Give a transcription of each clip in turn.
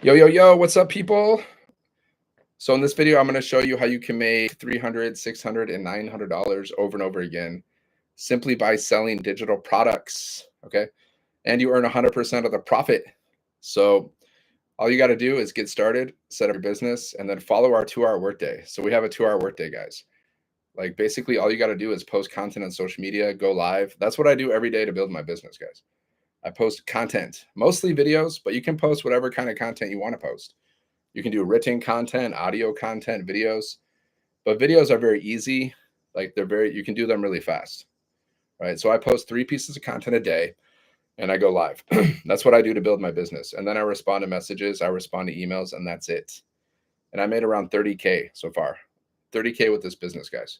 Yo, yo, yo, what's up, people? So in this video, I'm going to show you how you can make $300, $600, and $900 over and over again simply by selling digital products, okay? And you earn 100% of the profit. So all you got to do is get started, set up your business, and then follow our 2-hour workday. So we have a 2-hour workday, guys. Like basically all you got to do is post content on social media, go live. That's what I do every day to build my business, guys. I post content, mostly videos, but you can post whatever kind of content you want to post. You can do written content, audio content, videos, but videos are very easy. Like you can do them really fast, right? So I post 3 pieces of content a day and I go live. That's what I do to build my business. And then I respond to messages, I respond to emails, and that's it. And I made around 30K so far, 30K with this business, guys.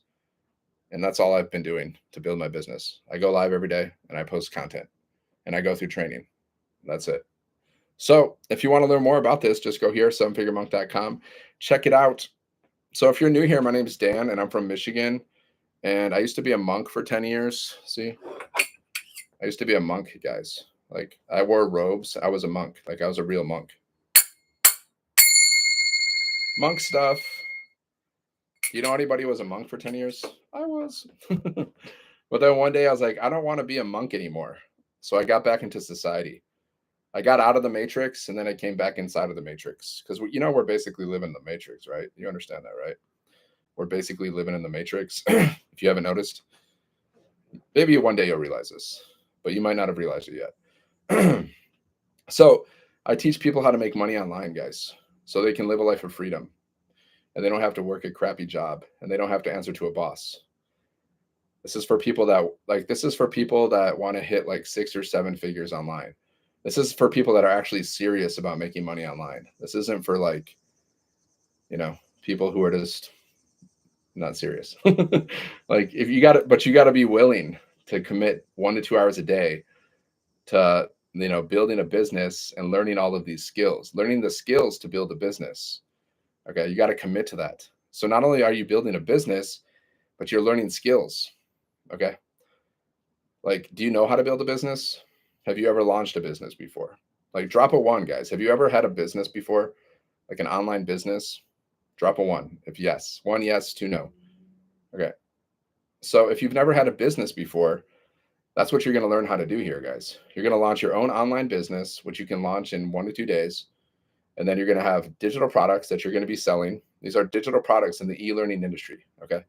And that's all I've been doing to build my business. I go live every day and I post content and I go through training. That's it. So if you want to learn more about this, just go here, sevenfiguremonk.com. Check it out. So if you're new here, my name is Dan and I'm from Michigan. And I used to be a monk for 10 years. See, I used to be a monk, guys. Like I wore robes. I was a monk. Like I was a real monk. Monk stuff. Do you know anybody who was a monk for 10 years? I was. But then one day I was like, I don't want to be a monk anymore. So I got back into society. I got out of the matrix and then I came back inside of the matrix because we're basically living in the matrix, right? You understand that, right? We're basically living in the matrix. If you haven't noticed, maybe one day you'll realize this, but you might not have realized it yet. So I teach people how to make money online, guys, so they can live a life of freedom and they don't have to work a crappy job and they don't have to answer to a boss. This is for people that want to hit like 6 or 7 figures online. This is for people that are actually serious about making money online. This isn't for like, people who are just not serious. Like if you got it, but you got to be willing to commit 1 to 2 hours a day to, building a business and learning all of these skills, learning the skills to build a business. Okay. You got to commit to that. So not only are you building a business, but you're learning skills. Okay. Like, do you know how to build a business? Have you ever launched a business before? Like drop a 1, guys. Have you ever had a business before? Like an online business? Drop a 1. If yes, 1 yes, 2 no. Okay. So if you've never had a business before, that's what you're going to learn how to do here, guys. You're going to launch your own online business, which you can launch in 1 to 2 days. And then you're going to have digital products that you're going to be selling. These are digital products in the e-learning industry. Okay.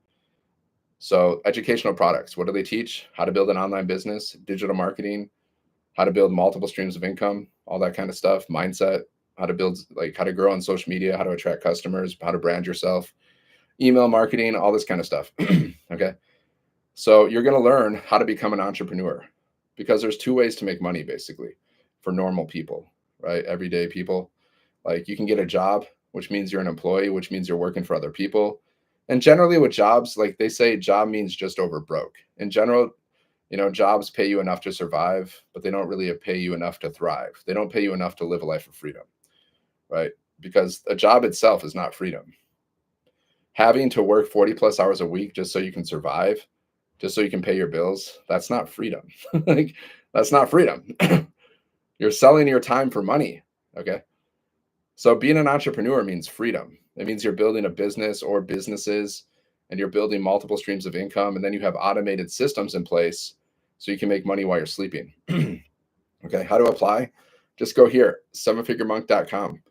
So educational products, what do they teach? How to build an online business, digital marketing, how to build multiple streams of income, all that kind of stuff, mindset, how to build, like how to grow on social media, how to attract customers, how to brand yourself, email marketing, all this kind of stuff. Okay. So you're going to learn how to become an entrepreneur because there's 2 ways to make money basically for normal people, right? Everyday people. Like you can get a job, which means you're an employee, which means you're working for other people. And generally with jobs, like they say job means just over broke. In general, jobs pay you enough to survive, but they don't really pay you enough to thrive. They don't pay you enough to live a life of freedom, right? Because a job itself is not freedom. Having to work 40 plus hours a week just so you can survive, just so you can pay your bills, that's not freedom. Like, that's not freedom. You're selling your time for money, okay? So being an entrepreneur means freedom. It means you're building a business or businesses and you're building multiple streams of income, and then you have automated systems in place so you can make money while you're sleeping. Okay, how to apply? Just go here, sevenfiguremonk.com.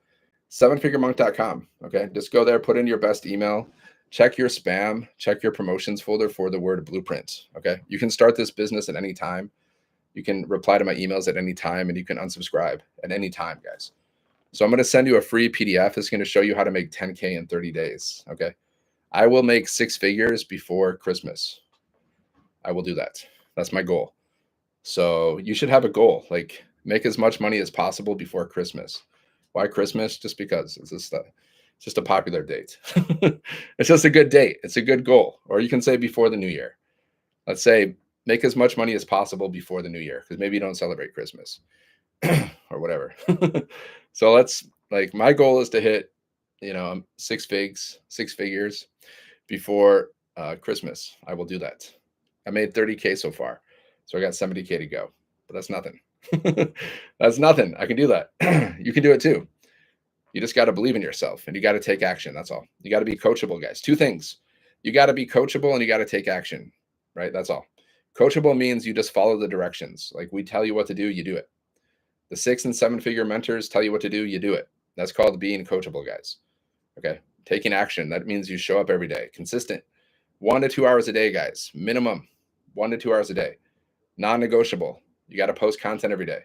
sevenfiguremonk.com. Okay, just go there, put in your best email, check your spam, check your promotions folder for the word blueprint. Okay, you can start this business at any time. You can reply to my emails at any time, and you can unsubscribe at any time, guys. So I'm going to send you a free PDF. It's going to show you how to make 10K in 30 days. Okay. I will make 6 figures before Christmas. I will do that. That's my goal. So you should have a goal, like make as much money as possible before Christmas. Why Christmas? Just because it's just a popular date. It's just a good date. It's a good goal. Or you can say before the new year. Let's say make as much money as possible before the new year, because maybe you don't celebrate Christmas or whatever. So my goal is to hit, 6 figures before Christmas. I will do that. I made 30K so far. So I got 70K to go, but that's nothing. That's nothing. I can do that. You can do it too. You just got to believe in yourself and you got to take action. That's all. You got to be coachable, guys. Two things. You got to be coachable and you got to take action, right? That's all. Coachable means you just follow the directions. Like we tell you what to do, you do it. The 6 and 7 figure mentors tell you what to do, you do it. That's called being coachable, guys. Okay. Taking action. That means you show up every day, consistent, 1 to 2 hours a day, guys, minimum 1 to 2 hours a day, non-negotiable. You got to post content every day,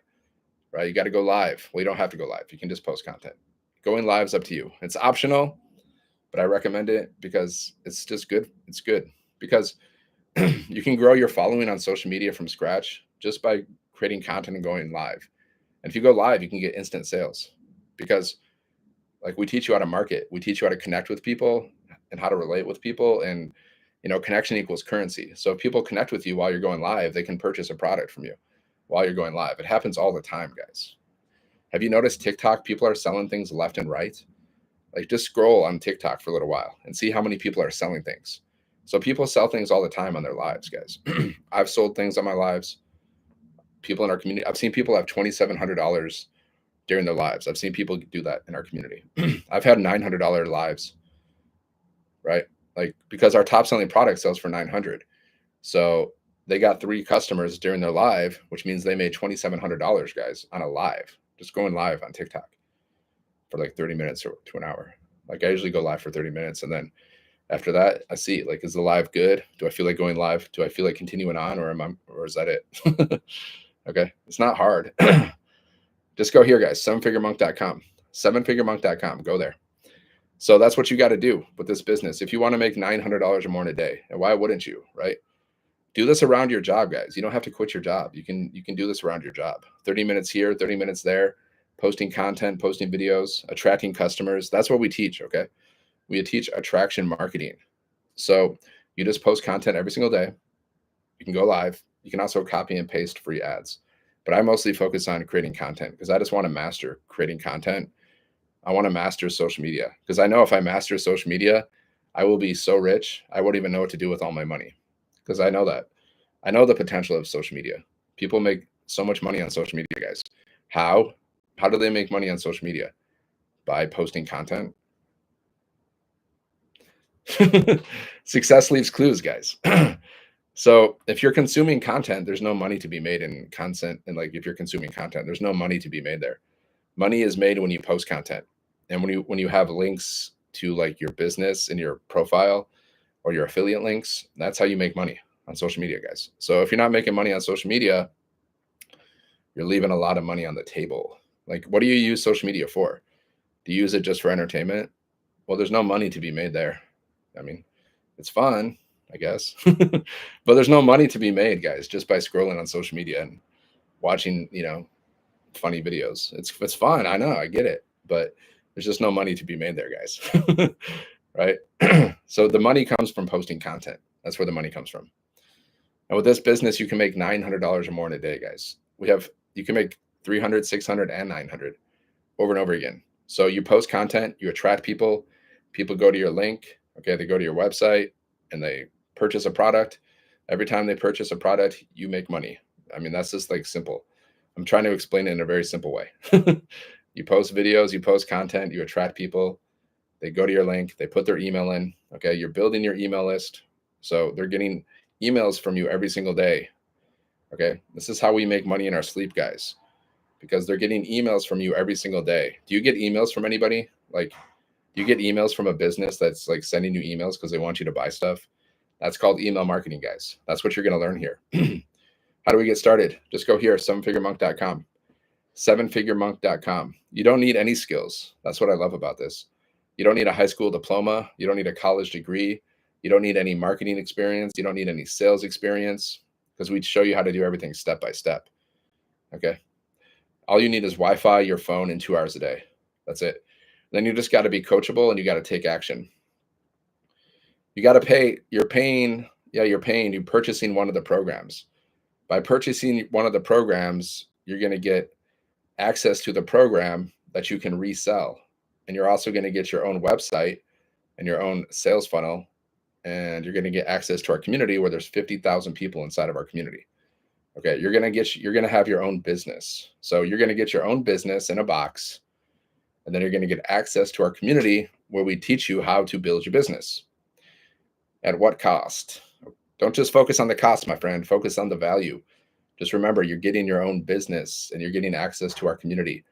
right? You got to go live. Well, you don't have to go live. You can just post content. Going live is up to you. It's optional, but I recommend it because it's just good. It's good because you can grow your following on social media from scratch just by creating content and going live. And if you go live, you can get instant sales because like we teach you how to market. We teach you how to connect with people and how to relate with people. And, you know, connection equals currency. So if people connect with you while you're going live, they can purchase a product from you while you're going live. It happens all the time, guys. Have you noticed TikTok? People are selling things left and right. Like just scroll on TikTok for a little while and see how many people are selling things. So people sell things all the time on their lives, guys. I've sold things on my lives. People in our community, I've seen people have $2,700 during their lives. I've seen people do that in our community. I've had $900 lives, right? Like because our top selling product sells for $900. So they got 3 customers during their live, which means they made $2,700, guys, on a live, just going live on TikTok for like 30 minutes or to an hour. Like I usually go live for 30 minutes. And then after that, I see like, is the live good? Do I feel like going live? Do I feel like continuing on or is that it? Okay. It's not hard. Just go here, guys, 7figuremonk.com, 7figuremonk.com. Go there. So that's what you got to do with this business. If you want to make $900 or more in a day, and why wouldn't you, right? Do this around your job, guys. You don't have to quit your job. You can do this around your job. 30 minutes here, 30 minutes there, posting content, posting videos, attracting customers. That's what we teach, okay? We teach attraction marketing. So you just post content every single day. You can go live. You can also copy and paste free ads. But I mostly focus on creating content because I just want to master creating content. I want to master social media because I know if I master social media, I will be so rich, I won't even know what to do with all my money because I know that. I know the potential of social media. People make so much money on social media, guys. How? How do they make money on social media? By posting content. Success leaves clues, guys. So if you're consuming content, there's no money to be made in content. And like if you're consuming content, there's no money to be made there. Money is made when you post content. And when you have links to like your business and your profile or your affiliate links, that's how you make money on social media, guys. So if you're not making money on social media, you're leaving a lot of money on the table. Like, what do you use social media for? Do you use it just for entertainment? Well, there's no money to be made there. I mean, it's fun, I guess, but there's no money to be made, guys, just by scrolling on social media and watching, you know, funny videos. It's fun. I know, I get it, but there's just no money to be made there, guys. Right? So the money comes from posting content. That's where the money comes from. And with this business, you can make $900 or more in a day, guys. You can make 300, 600, and 900 over and over again. So you post content, you attract people, people go to your link. Okay. They go to your website and they purchase a product. Every time they purchase a product, you make money. I mean, that's just like simple. I'm trying to explain it in a very simple way. You post videos, you post content, you attract people. They go to your link, they put their email in. Okay. You're building your email list. So they're getting emails from you every single day. Okay. This is how we make money in our sleep, guys, because they're getting emails from you every single day. Do you get emails from anybody? Like, do you get emails from a business that's like sending you emails because they want you to buy stuff? That's called email marketing, guys. That's what you're going to learn here. How do we get started? Just go here, 7figuremonk.com, 7figuremonk.com. You don't need any skills. That's what I love about this. You don't need a high school diploma. You don't need a college degree. You don't need any marketing experience. You don't need any sales experience because we show you how to do everything step by step. Okay. All you need is Wi-Fi, your phone, and 2 hours a day. That's it. Then you just got to be coachable and you got to take action. You got to pay. You're paying you purchasing one of the programs. By purchasing one of the programs, you're going to get access to the program that you can resell. And you're also going to get your own website and your own sales funnel. And you're going to get access to our community where there's 50,000 people inside of our community. Okay. You're going to have your own business. So you're going to get your own business in a box. And then you're going to get access to our community where we teach you how to build your business. At what cost? Don't just focus on the cost, my friend. Focus on the value. Just remember, you're getting your own business and you're getting access to our community.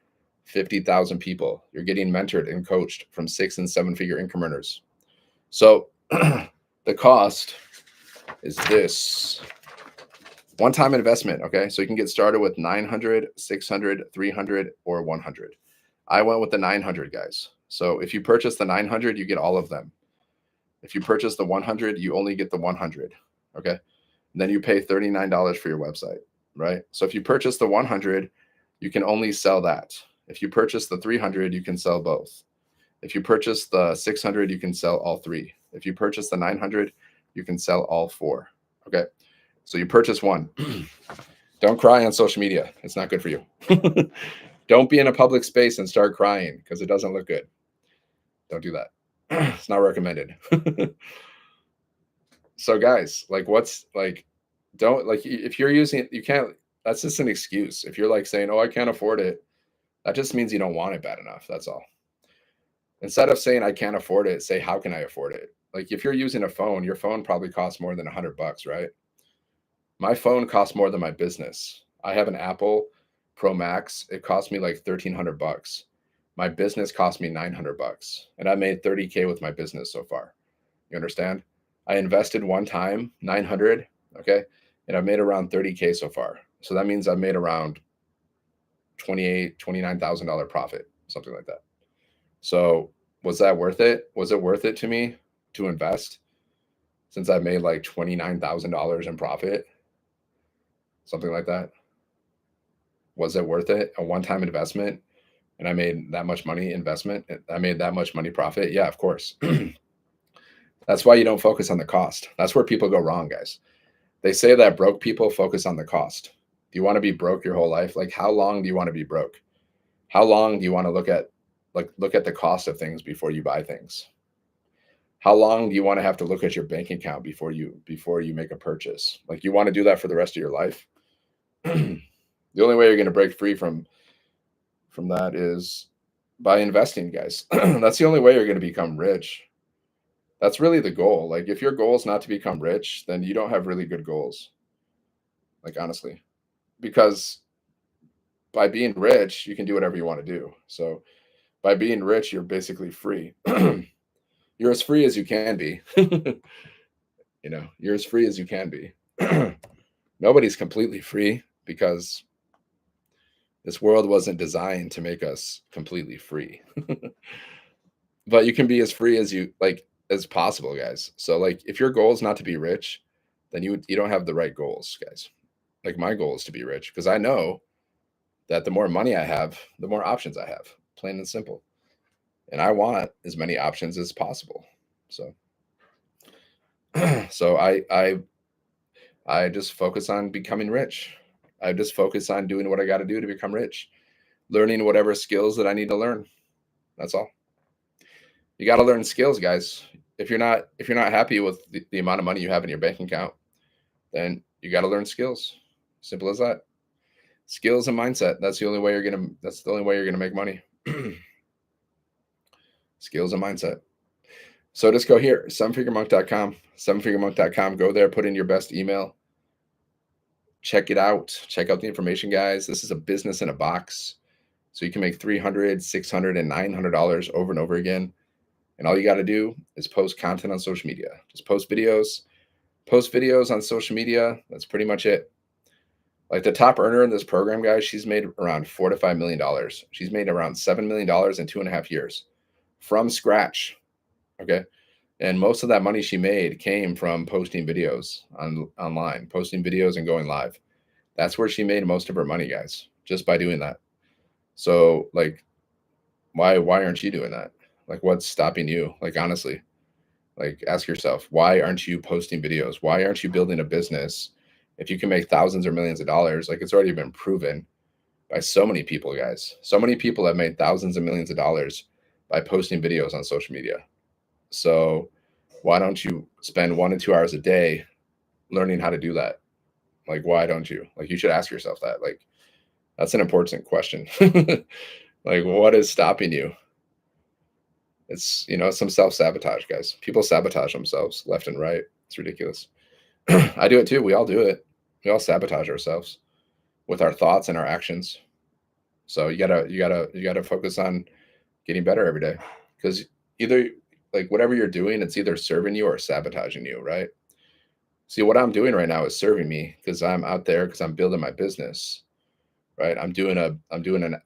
50,000 people. You're getting mentored and coached from 6 and 7 figure income earners. So the cost is this one-time investment. Okay. So you can get started with 900, 600, 300, or 100. I went with the 900, guys. So if you purchase the 900, you get all of them. If you purchase the 100, you only get the 100. Okay. And then you pay $39 for your website, right? So if you purchase the 100, you can only sell that. If you purchase the 300, you can sell both. If you purchase the 600, you can sell all 3. If you purchase the 900, you can sell all 4. Okay. So you purchase one. Don't cry on social media. It's not good for you. Don't be in a public space and start crying because it doesn't look good. Don't do that. It's not recommended. So guys, like don't if you're using it, you can't, that's just an excuse. If you're like saying, oh, I can't afford it, that just means you don't want it bad enough. That's all. Instead of saying I can't afford it, say, how can I afford it? Like if you're using a phone, your phone probably costs more than $100, right? My phone costs more than my business. I have an Apple Pro Max. It cost me like $1,300. My business cost me $900, and I made 30K with my business so far. You understand? I invested one time, 900. Okay. And I've made around 30K so far. So that means I've made around $29,000 profit, something like that. So was that worth it? Was it worth it to me to invest since I made like $29,000 in profit? Something like that. Was it worth it? A one-time investment and I made that much money investment. I made that much money profit. Yeah, of course. That's why you don't focus on the cost. That's where people go wrong, guys. They say that broke people focus on the cost. Do you want to be broke your whole life? Like, how long do you want to be broke? How long do you want to look at the cost of things before you buy things? How long do you want to have to look at your bank account before you make a purchase? Like, you want to do that for the rest of your life? The only way you're going to break free from that is by investing, guys. That's the only way you're going to become rich. That's really the goal. Like, if your goal is not to become rich, then you don't have really good goals. Like, honestly, because by being rich, you can do whatever you want to do. So by being rich, you're basically free. You're as free as you can be. You're as free as you can be. Nobody's completely free because this world wasn't designed to make us completely free. But you can be as free as possible, guys. So like, if your goal is not to be rich, then you don't have the right goals, guys. Like, my goal is to be rich because I know that the more money I have, the more options I have, plain and simple. And I want as many options as possible. So I just focus on becoming rich. I just focus on doing what I got to do to become rich, learning whatever skills that I need to learn. That's all. You got to learn skills, guys. If you're not happy with the amount of money you have in your bank account, then you got to learn skills. Simple as that. Skills and mindset. That's the only way you're gonna make money. Skills and mindset. So just go here, sevenfiguremonk.com, sevenfiguremonk.com. Go there, put in your best email. Check it out. Check out the information, guys. This is a business in a box. So you can make $300, $600, and $900 over and over again. And all you got to do is post content on social media. Just post videos on social media. That's pretty much it. Like, the top earner in this program, guys, she's made around $4 to $5 million. She's made around $7 million in 2.5 years from scratch. Okay. And most of that money she made came from posting videos online, posting videos and going live. That's where she made most of her money, guys, just by doing that. So like, why aren't you doing that? Like, what's stopping you? Like, honestly, like, ask yourself, why aren't you posting videos? Why aren't you building a business? If you can make thousands or millions of dollars, like, it's already been proven by so many people, guys. So many people have made thousands and millions of dollars by posting videos on social media. So why don't you spend 1 to 2 hours a day learning how to do that? Like, why don't you? Like, you should ask yourself that. Like, that's an important question. Like, what is stopping you? It's, some self-sabotage, guys. People sabotage themselves left and right. It's ridiculous. I do it too. We all do it. We all sabotage ourselves with our thoughts and our actions. So you gotta focus on getting better every day, because either, like, whatever you're doing, it's either serving you or sabotaging you, right? See, what I'm doing right now is serving me because I'm out there, because I'm building my business, right? I'm doing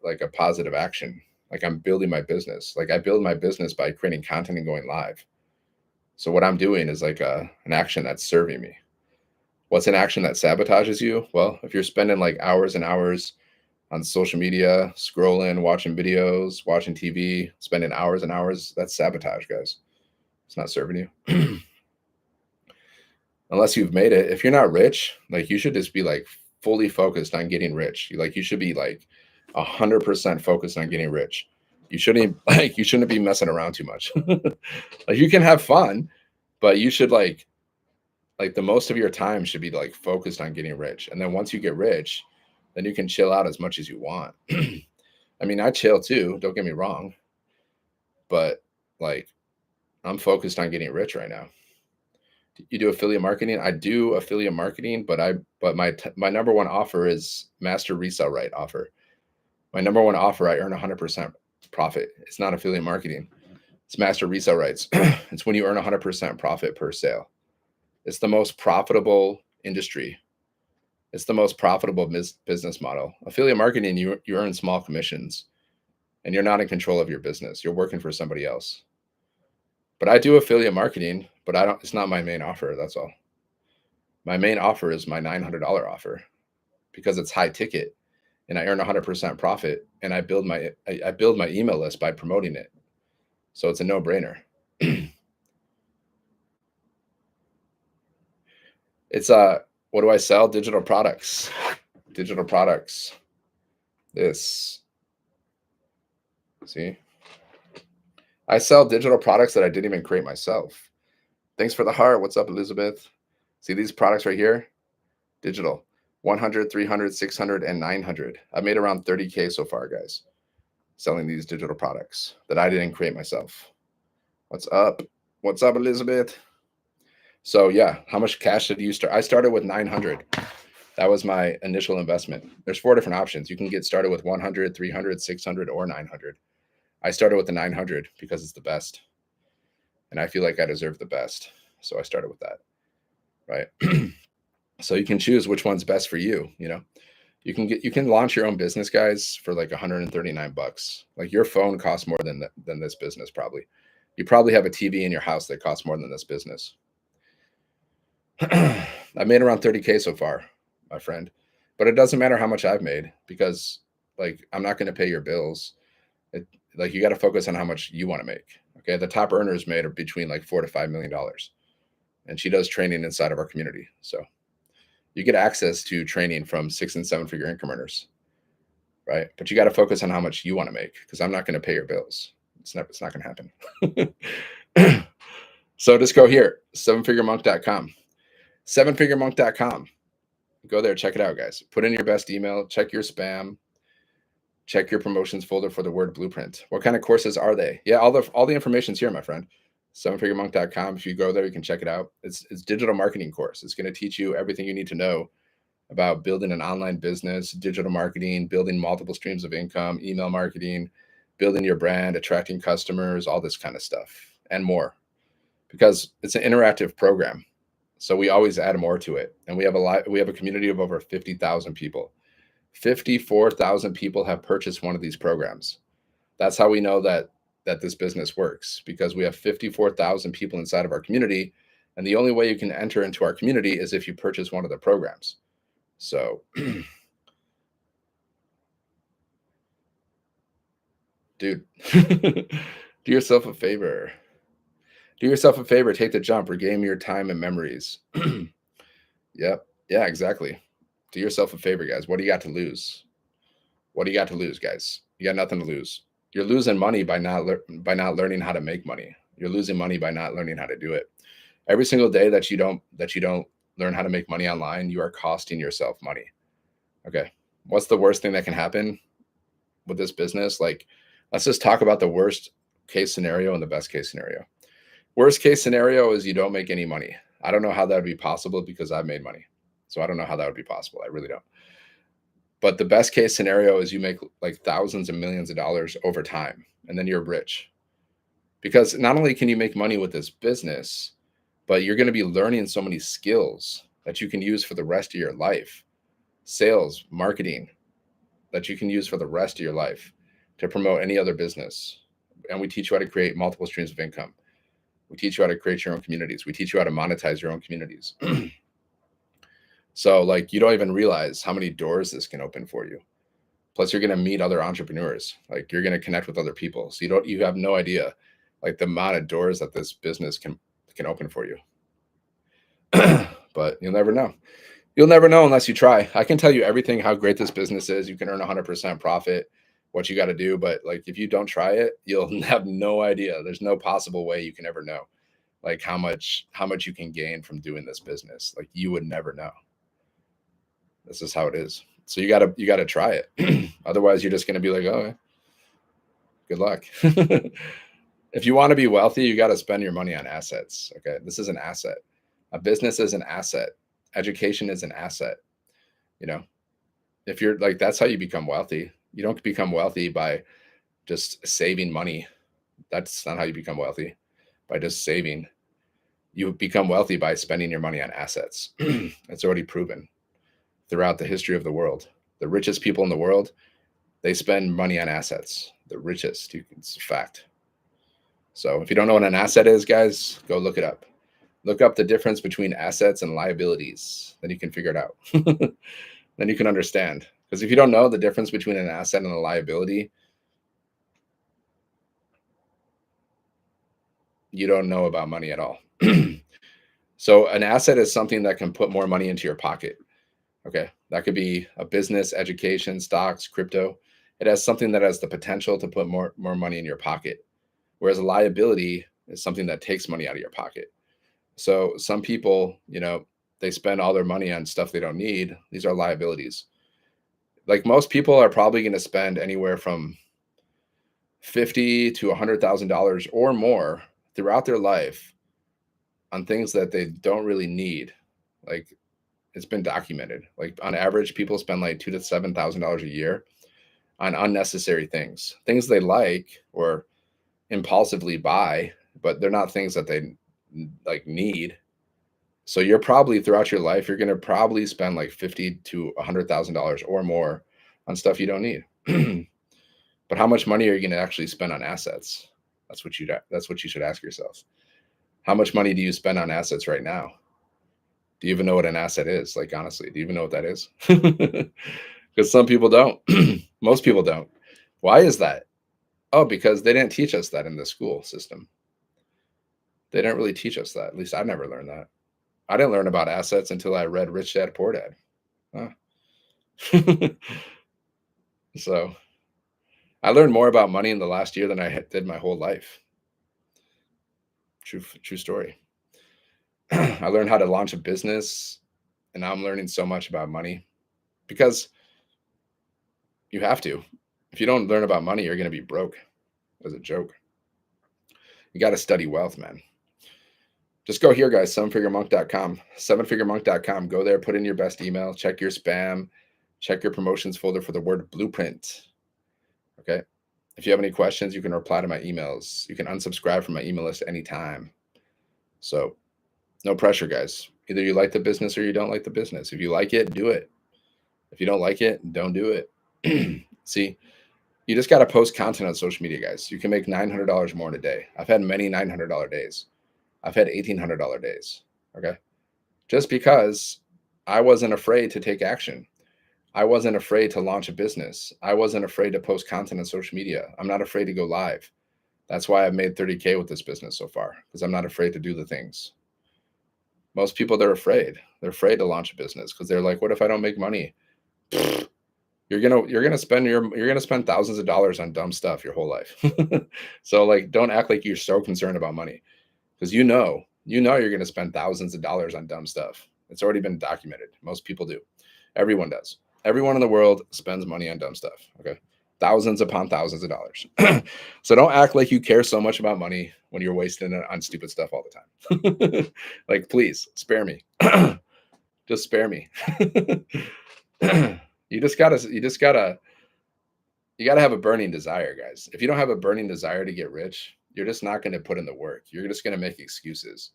like a positive action. Like, I'm building my business. Like, I build my business by creating content and going live. So what I'm doing is like an action that's serving me. What's an action that sabotages you? Well, if you're spending like hours and hours on social media, scrolling, watching videos, watching TV, spending hours and hours, that's sabotage, guys. It's not serving you. Unless you've made it. If you're not rich, like, you should just be like fully focused on getting rich. Like, you should be like 100% focused on getting rich. You shouldn't be messing around too much. Like, you can have fun, but you should like the most of your time should be like focused on getting rich. And then once you get rich, then you can chill out as much as you want. I mean, I chill too, don't get me wrong, but like, I'm focused on getting rich right now. You do affiliate marketing? I do affiliate marketing, but my number one offer is master resale right offer. My number one offer, I earn 100% profit. It's not affiliate marketing. It's master resale rights. It's when you earn 100% profit per sale. It's the most profitable industry. It's the most profitable business model. Affiliate marketing, you earn small commissions, and you're not in control of your business. You're working for somebody else. But I do affiliate marketing, but I don't. It's not my main offer. That's all. My main offer is my $900 offer, because it's high ticket, and I earn 100% profit, and I build my email list by promoting it. So it's a no brainer. It's what do I sell? Digital products. Digital products. This. See? I sell digital products that I didn't even create myself. Thanks for the heart. What's up, Elizabeth? See these products right here? Digital. 100, 300, 600, and 900. I made around 30K so far, guys, selling these digital products that I didn't create myself. What's up? What's up, Elizabeth? So yeah, how much cash did you start? I started with 900. That was my initial investment. There's 4 different options. You can get started with 100, 300, 600, or 900. I started with the 900 because it's the best, and I feel like I deserve the best. So I started with that, right? So you can choose which one's best for you. You can launch your own business, guys, for like $139. Like, your phone costs more than this business, probably. You probably have a TV in your house that costs more than this business. I made around 30K so far, my friend, but it doesn't matter how much I've made, because like, I'm not going to pay your bills. Like, you got to focus on how much you want to make. Okay. The top earners made are between like $4 to $5 million. And she does training inside of our community. So you get access to training from 6 and 7 figure income earners, right? But you got to focus on how much you want to make, because I'm not going to pay your bills. It's not going to happen. So just go here, 7figuremonk.com, 7figuremonk.com. Go there, check it out, guys. Put in your best email, check your spam, check your promotions folder for the word blueprint. What kind of courses are they? Yeah, all the information's here, my friend. 7figuremonk.com. If you go there, you can check it out. It's digital marketing course. It's going to teach you everything you need to know about building an online business, digital marketing, building multiple streams of income, email marketing, building your brand, attracting customers, all this kind of stuff, and more. Because it's an interactive program, so we always add more to it. And we have a community of over 50,000 people. 54,000 people have purchased one of these programs. That's how we know that this business works, because we have 54,000 people inside of our community, and the only way you can enter into our community is if you purchase one of the programs. So dude, do yourself a favor. Do yourself a favor, take the jump, regain your time and memories. Yep. Yeah, exactly. Do yourself a favor, guys. What do you got to lose? What do you got to lose, guys? You got nothing to lose. You're losing money by not learning how to make money. You're losing money by not learning how to do it. Every single day that you don't learn how to make money online, you are costing yourself money. Okay. What's the worst thing that can happen with this business? Like, let's just talk about the worst case scenario and the best case scenario. Worst case scenario is you don't make any money. I don't know how that would be possible because I've made money. So I don't know how that would be possible. I really don't. But the best case scenario is you make like thousands and millions of dollars over time, and then you're rich. Because not only can you make money with this business, but you're going to be learning so many skills that you can use for the rest of your life. Sales, marketing, that you can use for the rest of your life to promote any other business. And we teach you how to create multiple streams of income. We teach you how to create your own communities. We teach you how to monetize your own communities. So like, you don't even realize how many doors this can open for you. Plus you're going to meet other entrepreneurs. Like, you're going to connect with other people. So you have no idea like the amount of doors that this business can open for you. But you'll never know. You'll never know unless you try. I can tell you everything, how great this business is. You can earn 100% profit, what you got to do. But like, if you don't try it, you'll have no idea. There's no possible way you can ever know like how much you can gain from doing this business. Like, you would never know. This is how it is. So you gotta try it. Otherwise you're just going to be like, oh, good luck. If you want to be wealthy, you got to spend your money on assets. Okay. This is an asset. A business is an asset. Education is an asset. You know, if you're like, that's how you become wealthy. You don't become wealthy by just saving money. That's not how you become wealthy, by just saving. You become wealthy by spending your money on assets. It's already proven throughout the history of the world. The richest people in the world, they spend money on assets. The richest, it's a fact. So if you don't know what an asset is, guys, go look it up. Look up the difference between assets and liabilities. Then you can figure it out. Then you can understand. Because if you don't know the difference between an asset and a liability, you don't know about money at all. So an asset is something that can put more money into your pocket. Okay. That could be a business, education, stocks, crypto. It has something that has the potential to put more money in your pocket. Whereas a liability is something that takes money out of your pocket. So some people, they spend all their money on stuff they don't need. These are liabilities. Like, most people are probably going to spend anywhere from $50,000 to $100,000 or more throughout their life on things that they don't really need. Like, it's been documented. Like, on average, people spend like $2,000 to $7,000 a year on unnecessary things they like or impulsively buy, but they're not things that they like need. So you're probably, throughout your life, you're going to probably spend like $50,000 to $100,000 or more on stuff you don't need. But how much money are you going to actually spend on assets? That's what you should ask yourself. How much money do you spend on assets right now? Do you even know what an asset is? Like, honestly, do you even know what that is? Because some people don't. Most people don't. Why is that? Oh, because they didn't teach us that in the school system. They didn't really teach us that. At least I never learned that. I didn't learn about assets until I read Rich Dad, Poor Dad. Huh. So I learned more about money in the last year than I did my whole life. True story. I learned how to launch a business, and now I'm learning so much about money because you have to. If you don't learn about money, you're going to be broke. As a joke. You got to study wealth, man. Just go here, guys, sevenfiguremonk.com, sevenfiguremonk.com. Go there, put in your best email, check your spam, check your promotions folder for the word blueprint. Okay. If you have any questions, you can reply to my emails. You can unsubscribe from my email list anytime. So no pressure, guys. Either you like the business or you don't like the business. If you like it, do it. If you don't like it, don't do it. See, you just got to post content on social media, guys. You can make $900 more in a day. I've had many $900 days. I've had $1,800 days. Okay. Just because I wasn't afraid to take action. I wasn't afraid to launch a business. I wasn't afraid to post content on social media. I'm not afraid to go live. That's why I've made 30K with this business so far, because I'm not afraid to do the things. Most people, they're afraid. They're afraid to launch a business because they're like, what if I don't make money? You're gonna spend thousands of dollars on dumb stuff your whole life. So like, don't act like you're so concerned about money, because you know you're gonna spend thousands of dollars on dumb stuff. It's already been documented. Most people do. Everyone does. Everyone in the world spends money on dumb stuff. Okay. thousands upon thousands of dollars. So don't act like you care so much about money when you're wasting it on stupid stuff all the time. Like, please spare me. Just spare me. You gotta have a burning desire, guys. If you don't have a burning desire to get rich, you're just not going to put in the work. You're just going to make excuses.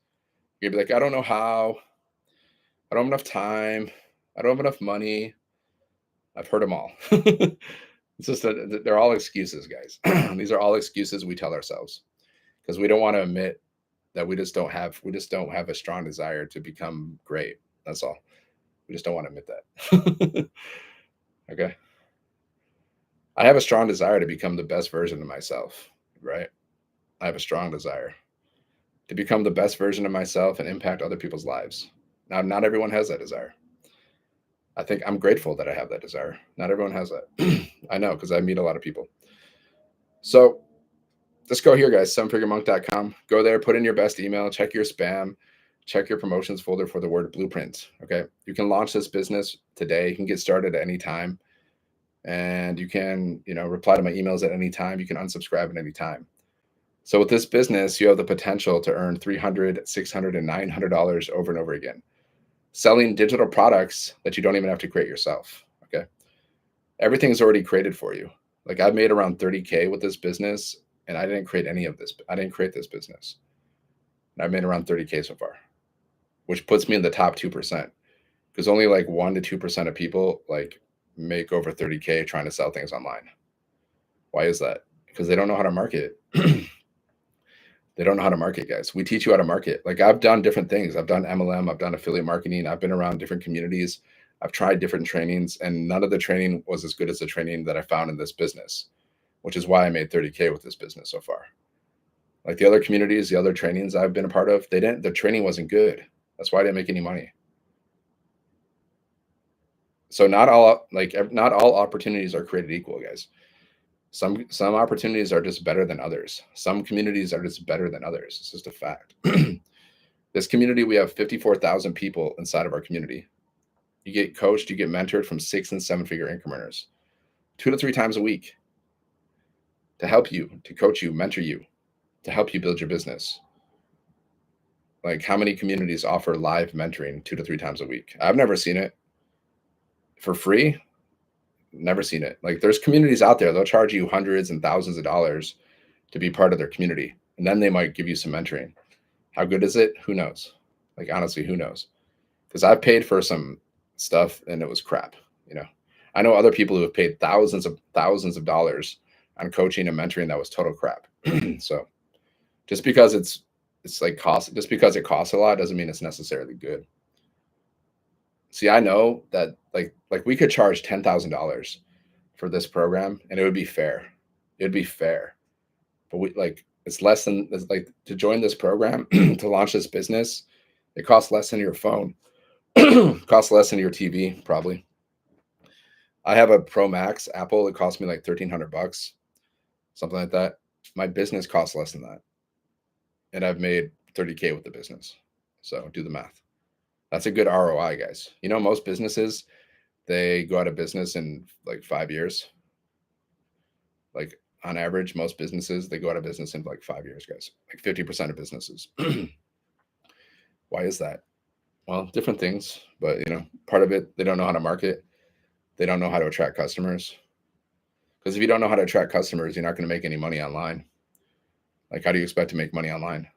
You're gonna be like, I don't know how. I don't have enough time. I don't have enough money. I've heard them all. It's just that they're all excuses, guys. These are all excuses we tell ourselves because we don't want to admit that we just don't have a strong desire to become great. That's all. We just don't want to admit that. Okay. I have a strong desire to become the best version of myself, right? I have a strong desire to become the best version of myself and impact other people's lives. Now, not everyone has that desire. I think I'm grateful that I have that desire. Not everyone has that. I know because I meet a lot of people. So let's go here, guys. sevenfiguremonk.com. Go there, put in your best email, check your spam, check your promotions folder for the word blueprint. Okay. You can launch this business today. You can get started at any time. And you can, reply to my emails at any time. You can unsubscribe at any time. So with this business, you have the potential to earn $300, $600, and $900 over and over again, selling digital products that you don't even have to create yourself. Okay. Everything's already created for you. Like I've made around 30K with this business and I didn't create any of this. I didn't create this business. And I've made around 30K so far, which puts me in the top 2% because only like 1 to 2% of people like make over 30K trying to sell things online. Why is that? Because they don't know how to market. They don't know how to market, guys. We teach you how to market. Like I've done different things. I've done MLM. I've done affiliate marketing. I've been around different communities. I've tried different trainings and none of the training was as good as the training that I found in this business, which is why I made 30K with this business so far. Like the other communities, the other trainings I've been a part of, the training wasn't good. That's why I didn't make any money. So not all opportunities are created equal, guys. Some opportunities are just better than others. Some communities are just better than others. It's just a fact. This community, we have 54,000 people inside of our community. You get coached, you get mentored from 6 and 7 figure income earners 2 to 3 times a week to help you, to coach you, mentor you, to help you build your business. Like how many communities offer live mentoring 2 to 3 times a week? I've never seen it. For free? Never seen it. Like there's communities out there, they'll charge you hundreds and thousands of dollars to be part of their community. And then they might give you some mentoring. How good is it? Who knows? Like, honestly, who knows? Because I've paid for some stuff and it was crap. I know other people who have paid thousands of dollars on coaching and mentoring that was total crap. So just because it's like just because it costs a lot doesn't mean it's necessarily good. See, I know that like we could charge $10,000 for this program and it would be fair. It'd be fair. But it's like to join this program, to launch this business, it costs less than your phone. Costs less than your TV, probably. I have a Pro Max Apple. It cost me like $1,300, something like that. My business costs less than that. And I've made 30K with the business. So do the math. That's a good ROI, guys. Most businesses, they go out of business in like 5 years. Like on average, most businesses, they go out of business in like 5 years, guys. Like 50% of businesses. Why is that? Well, different things, but part of it, they don't know how to market. They don't know how to attract customers. Because if you don't know how to attract customers, you're not going to make any money online. Like, how do you expect to make money online?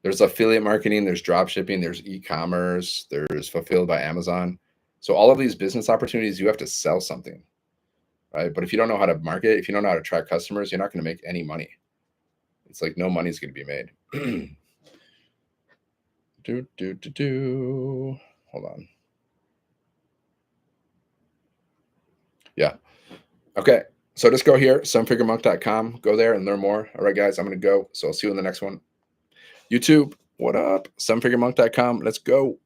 There's affiliate marketing, there's drop shipping, there's e-commerce, there's fulfilled by Amazon. So all of these business opportunities, you have to sell something, right? But if you don't know how to market, if you don't know how to attract customers, you're not going to make any money. It's like no money's going to be made. Hold on. Yeah. Okay. So just go here, sevenfiguremonk.com. Go there and learn more. All right, guys, I'm going to go. So I'll see you in the next one. YouTube, what up? sevenfiguremonk.com. Let's go.